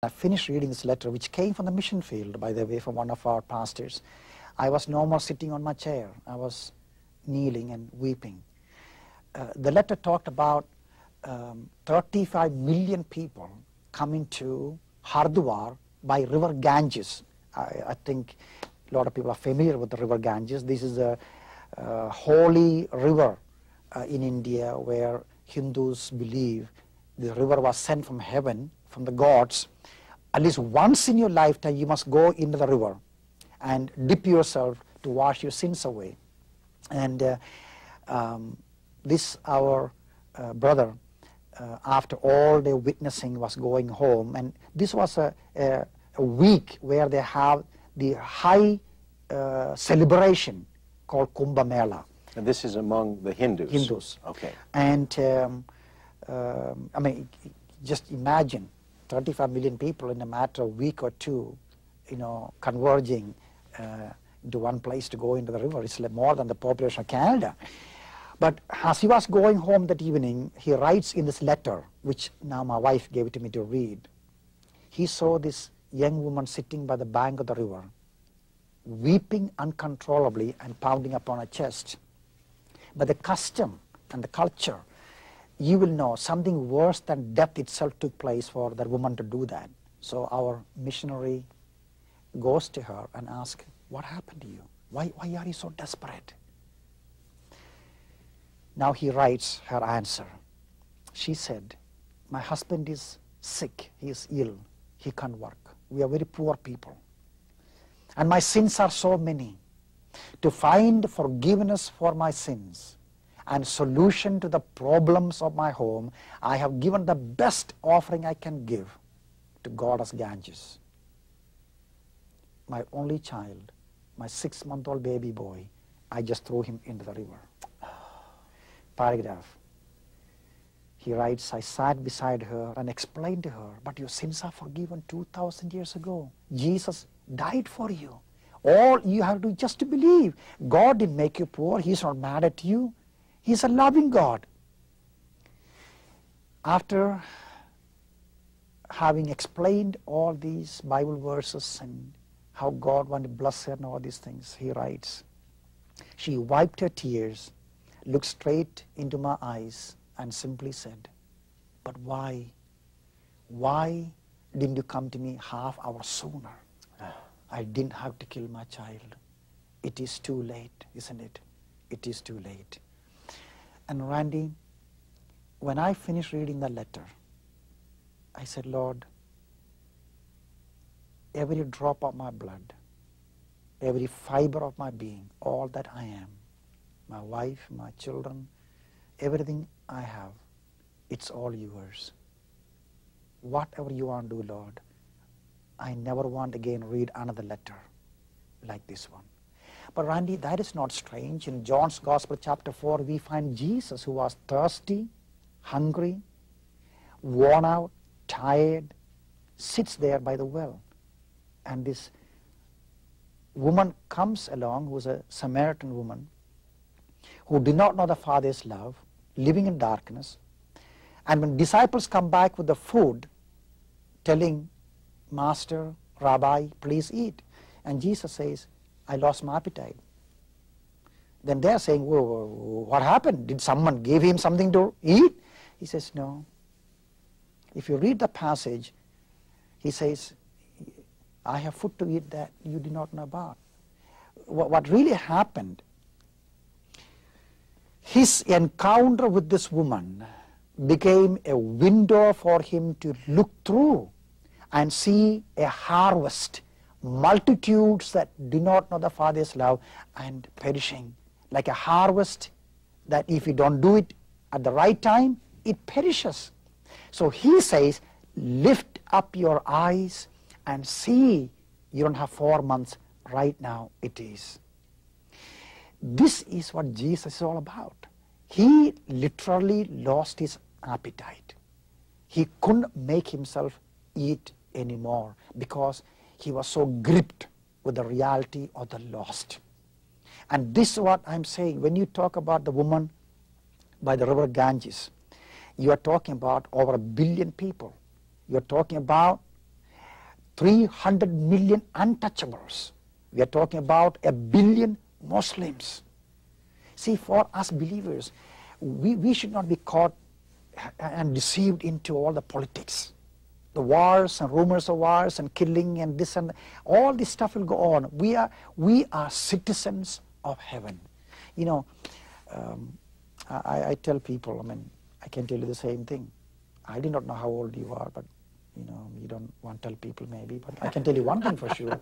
I finished reading this letter, which came from the mission field, by the way, from one of our pastors. I was no more sitting on my chair. I was kneeling and weeping. The letter talked about 35 million people coming to Hardwar by river Ganges. I think a lot of people are familiar with the river Ganges. This is a holy river in India where Hindus believe the river was sent from heaven, from the gods. At least once in your lifetime you must go into the river and dip yourself to wash your sins away. And this our brother, after all their witnessing, was going home, and this was a week where they have the high celebration called Kumbh Mela. And this is among the Hindus? Hindus. Okay. And I mean, just imagine 35 million people in a matter of a week or two, converging into one place to go into the river. It's more than the population of Canada. But as he was going home that evening, he writes in this letter, which now my wife gave it to me to read. He saw this young woman sitting by the bank of the river, weeping uncontrollably and pounding upon her chest. But the custom and the culture, you will know something worse than death itself took place for that woman to do that. So our missionary goes to her and asks, what happened to you? Why are you so desperate? Now he writes her answer. She said, my husband is sick, he is ill, he can't work. We are very poor people. And my sins are so many. To find forgiveness for my sins and solution to the problems of my home, I have given the best offering I can give to God as Ganges. My only child, my 6-month-old baby boy, I just threw him into the river. Paragraph. He writes, I sat beside her and explained to her, but your sins are forgiven 2,000 years ago. Jesus died for you. All you have to do is just to believe. God didn't make you poor. He's not mad at you. He's a loving God. After having explained all these Bible verses and how God wanted to bless her and all these things, he writes, she wiped her tears, looked straight into my eyes and simply said, but why didn't you come to me half hour sooner? I didn't have to kill my child. It is too late, isn't it? It is too late. And Randy, when I finished reading the letter, I said, Lord, every drop of my blood, every fiber of my being, all that I am, my wife, my children, everything I have, it's all yours. Whatever you want to do, Lord, I never want again read another letter like this one. But Randy, that is not strange. In John's Gospel chapter 4, we find Jesus, who was thirsty, hungry, worn out, tired, sits there by the well. And this woman comes along, who's a Samaritan woman, who did not know the Father's love, living in darkness. And when disciples come back with the food, telling, Master, Rabbi, please eat. And Jesus says, I lost my appetite. Then they're saying, whoa, what happened? Did someone give him something to eat? He says, no. If you read the passage, he says, I have food to eat that you did not know about. What really happened, his encounter with this woman became a window for him to look through and see a harvest, multitudes that do not know the Father's love and perishing, like a harvest that if you don't do it at the right time, it perishes. So he says, lift up your eyes and see. You don't have 4 months, right now it is. This is what Jesus is all about. He literally lost his appetite. He couldn't make himself eat anymore because he was so gripped with the reality of the lost. And this is what I'm saying. When you talk about the woman by the river Ganges, you are talking about over 1 billion people. You are talking about 300 million untouchables. We are talking about 1 billion Muslims. See, for us believers, we should not be caught and deceived into all the politics. The wars and rumors of wars and killing and this and that, all this stuff will go on. We are citizens of heaven. You know, I tell people, I mean, I can tell you the same thing. I do not know how old you are, but you know, you don't want to tell people maybe, but I can tell you one thing for sure.